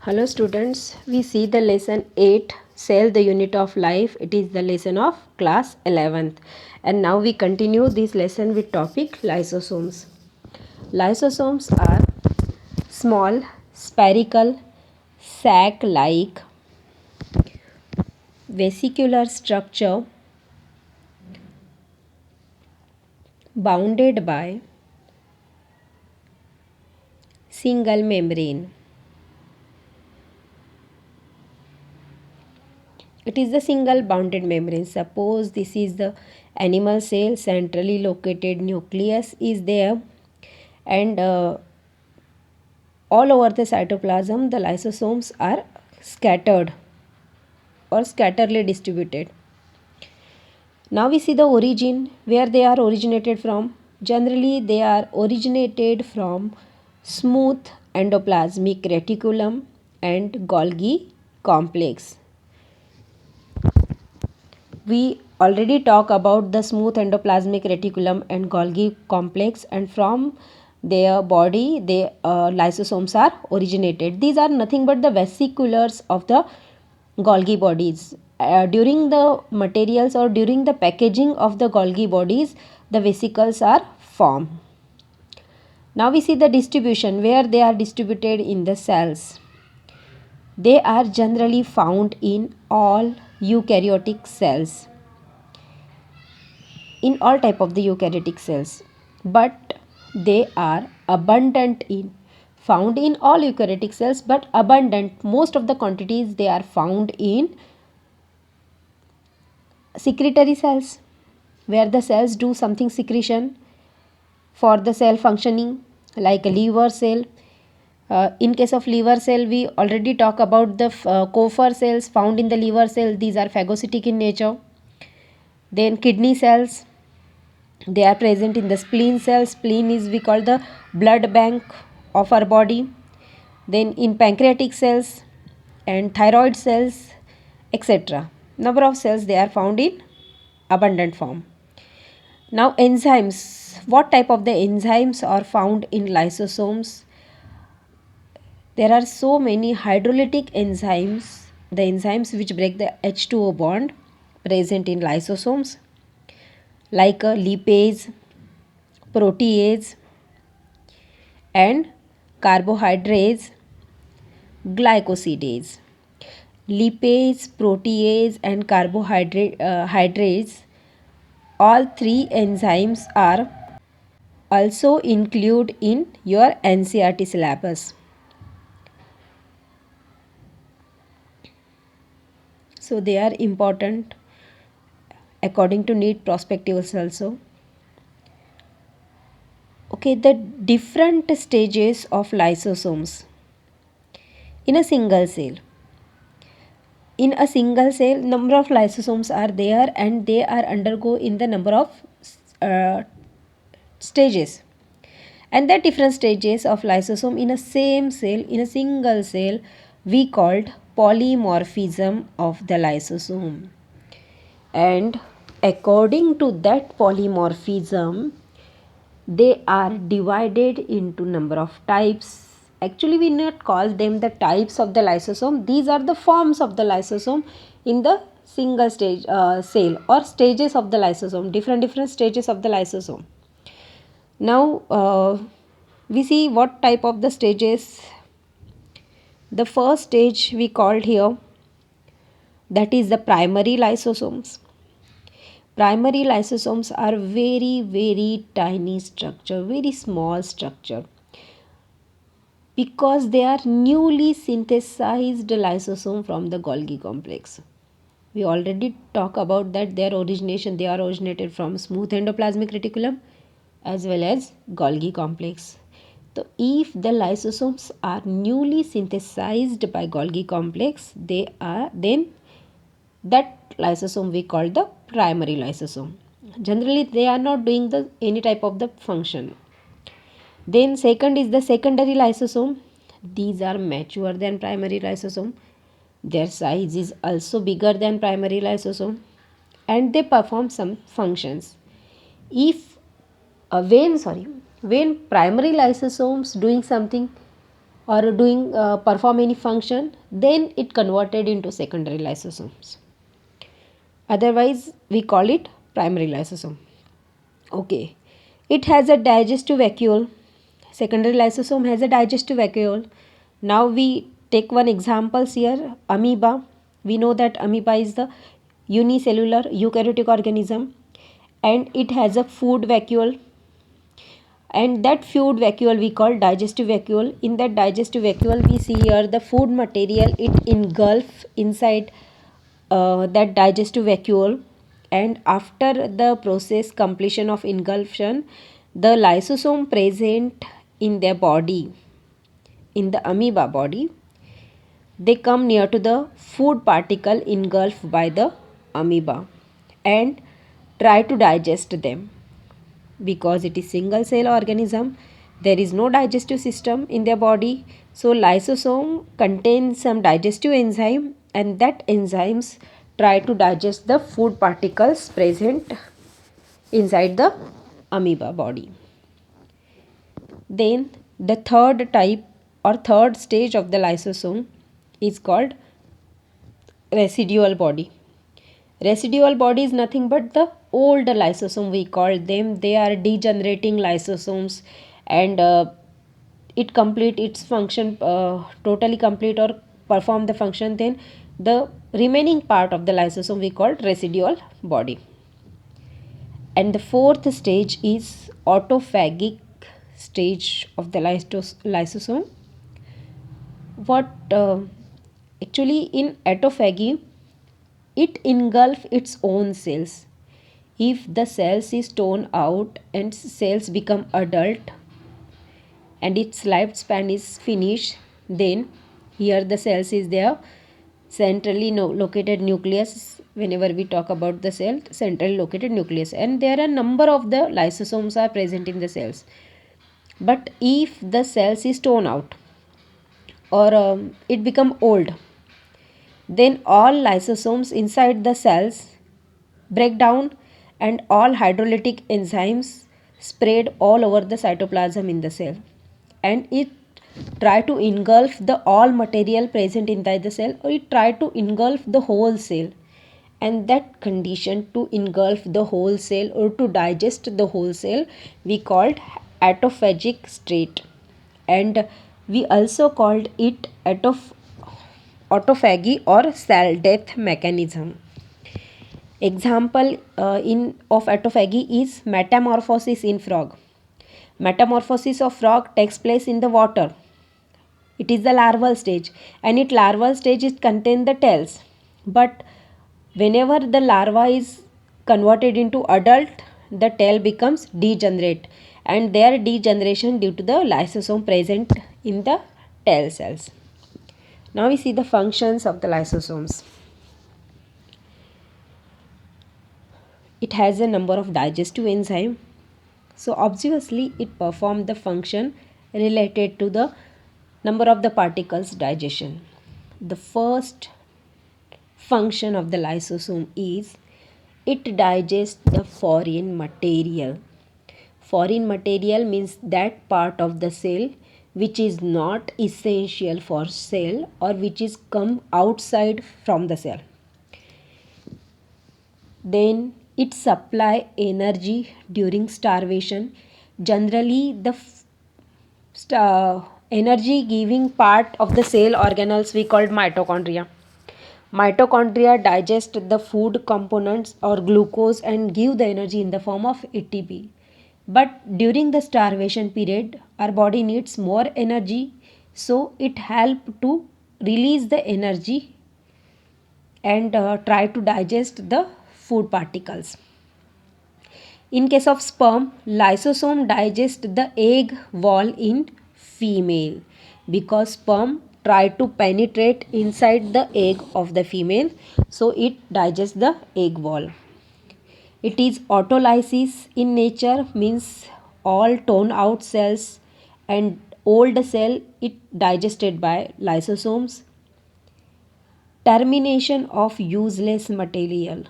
Hello students, we see the lesson 8 Cell the Unit of Life. It is the lesson of class 11th and now we continue this lesson with topic lysosomes. Lysosomes are small, spherical, sac-like vesicular structure bounded by single membrane. It is the single bounded membrane. Suppose this is the animal cell, centrally located nucleus is there, and all over the cytoplasm the lysosomes are scattered or scatterly distributed. Now we see the origin, where they are originated from. Generally they are originated from smooth endoplasmic reticulum and Golgi complex. We already talked about the smooth endoplasmic reticulum and Golgi complex, and from their body the lysosomes are originated. These are nothing but the vesiculars of the Golgi bodies. During the materials or during the packaging of the Golgi bodies, the vesicles are formed. Now we see the distribution, where they are distributed in the cells. They are generally found in all eukaryotic cells, in all type of the eukaryotic cells, but they are abundant in found in all eukaryotic cells, but abundant, most of the quantities they are found in secretory cells, where the cells do something secretion for the cell functioning, like a liver cell. In case of liver cell, we already talk about the Kupffer cells found in the liver cell. These are phagocytic in nature. Then kidney cells, they are present in the spleen cells. Spleen is we call the blood bank of our body. Then in pancreatic cells and thyroid cells, etc. Number of cells they are found in abundant form. Now enzymes, what type of the enzymes are found in lysosomes? There are so many hydrolytic enzymes, the enzymes which break the H2O bond present in lysosomes, like a lipase, protease and carbohydrase, glycosidase. Lipase, protease and carbohydrates, all three enzymes are also included in your NCERT syllabus. So they are important according to NEET prospectives also. Okay, the different stages of lysosomes in a single cell. In a single cell, number of lysosomes are there and they are undergo in the number of uh, stages. And the different stages of lysosome in a same cell, in a single cell, we called polymorphism of the lysosome. And according to that polymorphism, they are divided into number of types. Actually we not call them the types of the lysosome, these are the forms of the lysosome in the single stage cell, or stages of the lysosome, different stages of the lysosome. Now we see what type of the stages. The first stage we called here, that is the primary lysosomes. Primary lysosomes are very tiny structure, very small structure, because they are newly synthesized lysosome from the Golgi complex. We already talked about that their origination, they are originated from smooth endoplasmic reticulum as well as Golgi complex. So if the lysosomes are newly synthesized by Golgi complex, they are then that lysosome we call the primary lysosome. Generally they are not doing the any type of the function. Then second is the secondary lysosome. These are mature than primary lysosome. Their size is also bigger than primary lysosome and they perform some functions. If when primary lysosomes doing something, or doing perform any function, then it converted into secondary lysosomes. Otherwise, we call it primary lysosome. Okay, it has a digestive vacuole. Secondary lysosome has a digestive vacuole. Now we take one examples here, amoeba. We know that amoeba is the unicellular eukaryotic organism and it has a food vacuole, and that food vacuole we call digestive vacuole. In that digestive vacuole we see here the food material it engulf inside that digestive vacuole, and after the process completion of engulfation, the lysosome present in their body, in the amoeba body, they come near to the food particle engulfed by the amoeba and try to digest them. Because it is single cell organism, there is no digestive system in their body, so lysosome contains some digestive enzyme and that enzymes try to digest the food particles present inside the amoeba body. Then the third type or third stage of the lysosome is called residual body. Residual body is nothing but the old lysosome we call them. They are degenerating lysosomes, and it complete its function, totally complete or perform the function. Then the remaining part of the lysosome we call residual body. And the fourth stage is autophagic stage of the lysosome. What actually in autophagy, it engulf its own cells. If the cells is torn out and cells become adult and its lifespan is finished, then here the cells is there centrally located nucleus. Whenever we talk about the cell, centrally located nucleus, and there are number of the lysosomes are present in the cells. But if the cells is torn out or it become old, then all lysosomes inside the cells break down and all hydrolytic enzymes spread all over the cytoplasm in the cell, and it try to engulf the all material present inside the cell, or it try to engulf the whole cell. And that condition to engulf the whole cell or to digest the whole cell we called autophagic state, and we also called it autophagy or cell death mechanism. Example in of autophagy is metamorphosis in frog. Metamorphosis of frog takes place in the water. It is the larval stage, and its larval stage is contain the tails. But whenever the larva is converted into adult, the tail becomes degenerate, and their degeneration due to the lysosome present in the tail cells. Now we see the functions of the lysosomes. It has a number of digestive enzyme, so obviously it performs the function related to the number of the particles digestion. The first function of the lysosome is it digests the foreign material. Foreign material means that part of the cell which is not essential for cell or which is come outside from the cell. Then it supply energy during starvation. Generally the energy giving part of the cell organelles we called mitochondria. Mitochondria digest the food components or glucose and give the energy in the form of ATP. But during the starvation period, our body needs more energy, so it helps to release the energy and try to digest the food particles. In case of sperm, lysosome digest the egg wall in female, because sperm try to penetrate inside the egg of the female, so it digests the egg wall. It is autolysis in nature, means all torn out cells and old cell it digested by lysosomes. Termination of useless material.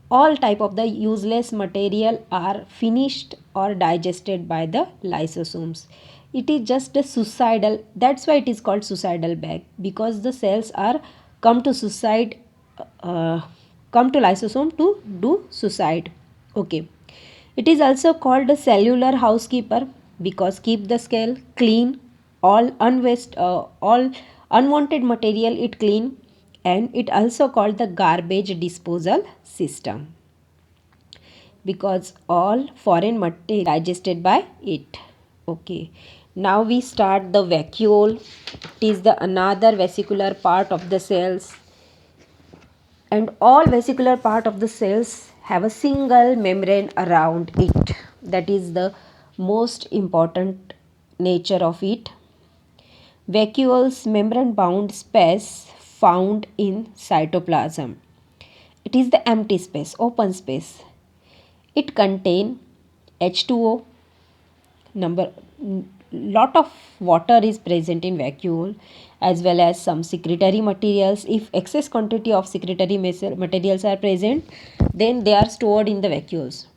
All type of the useless material are finished or digested by the lysosomes. it is just a suicidal, that's why it is called suicidal bag, because the cells are come to suicide, uh, come to lysosome to do suicide. Okay, it is also called a cellular housekeeper because keep the cell clean, all unwanted material it clean, and it also called the garbage disposal system because all foreign material digested by it. Okay, now we start the vacuole. It is the another vesicular part of the cells, and all vesicular part of the cells have a single membrane around it. That is the most important nature of it. Vacuoles membrane bound space found in cytoplasm. It is the empty space, open space. It contain H2O, number lot of water is present in vacuole, as well as some secretory materials. If excess quantity of secretory materials are present, then they are stored in the vacuoles.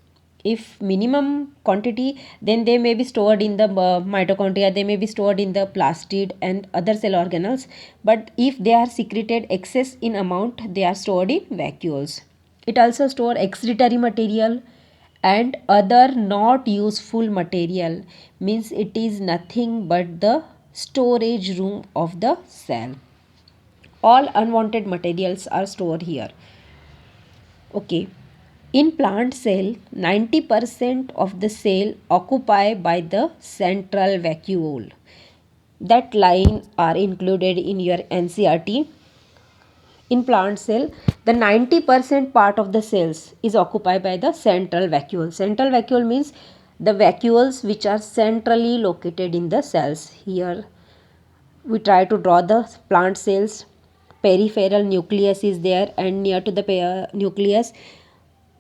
If minimum quantity, then they may be stored in the mitochondria, they may be stored in the plastid and other cell organelles. But if they are secreted excess in amount, they are stored in vacuoles. It also store excretory material and other not useful material, means it is nothing but the storage room of the cell. All unwanted materials are stored here. Okay, in plant cell 90% of the cell occupied by the central vacuole. That line are included in your NCERT. In plant cell, the 90% part of the cells is occupied by the central vacuole. Central vacuole means the vacuoles which are centrally located in the cells. Here we try to draw the plant cells. Peripheral nucleus is there, and near to the nucleus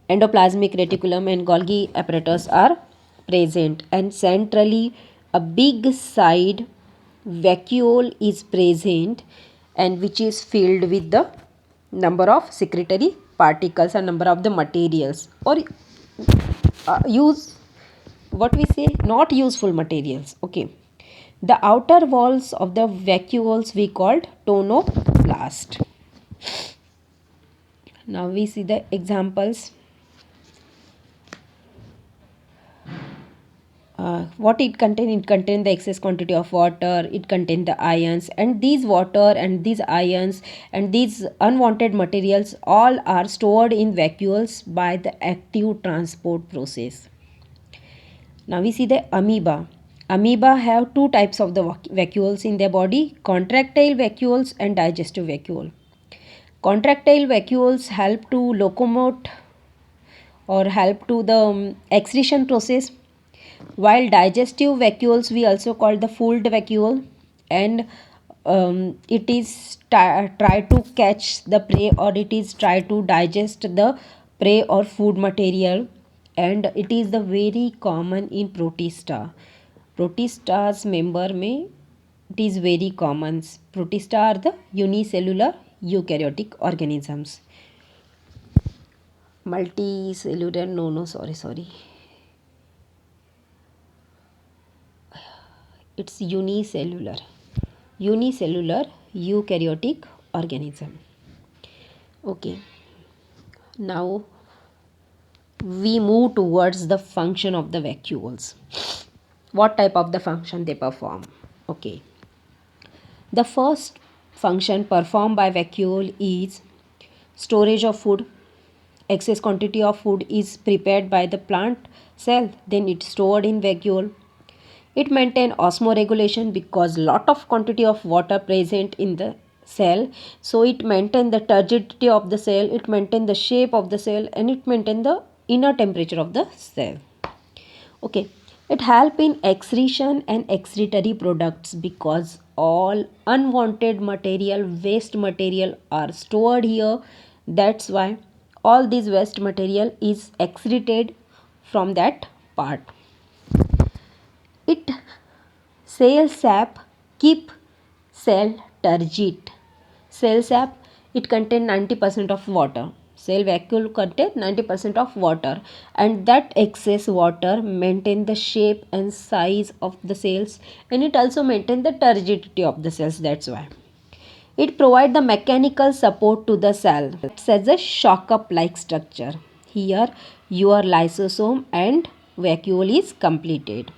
endoplasmic reticulum and Golgi apparatus are present, and centrally a big side vacuole is present, and which is filled with the number of secretory particles and number of the materials, or use what we say not useful materials. Okay, the outer walls of the vacuoles we called tonoplast. Now we see the examples. What it contain? It contain the excess quantity of water, it contain the ions, and these water and these ions and these unwanted materials all are stored in vacuoles by the active transport process. Now we see the amoeba. Amoeba have two types of the vacuoles in their body: contractile vacuoles and digestive vacuole. Contractile vacuoles help to locomote or help to the excretion process, while digestive vacuoles we also call the food vacuole, and it is try to catch the prey, or it is try to digest the prey or food material, and it is the very common in protista. Protista's member में it is very common. Protista are the unicellular eukaryotic organisms. Multicellular, no, sorry. It's unicellular eukaryotic organism. Okay, now we move towards the function of the vacuoles. What type of the function they perform? Okay, the first function performed by vacuole is storage of food. Excess quantity of food is prepared by the plant cell, then it's stored in vacuole. It maintain osmoregulation because lot of quantity of water present in the cell, so it maintain the turgidity of the cell, it maintain the shape of the cell, and it maintain the inner temperature of the cell. Okay, it help in excretion and excretory products because all unwanted material, waste material are stored here. That's why all this waste material is excreted from that part. It cell sap keep cell turgid. Cell sap, it contain 90% of water. Cell vacuole contain 90% of water, and that excess water maintain the shape and size of the cells, and it also maintain the turgidity of the cells. That's why it provide the mechanical support to the cell. It has a shock up like structure. Here your lysosome and vacuole is completed.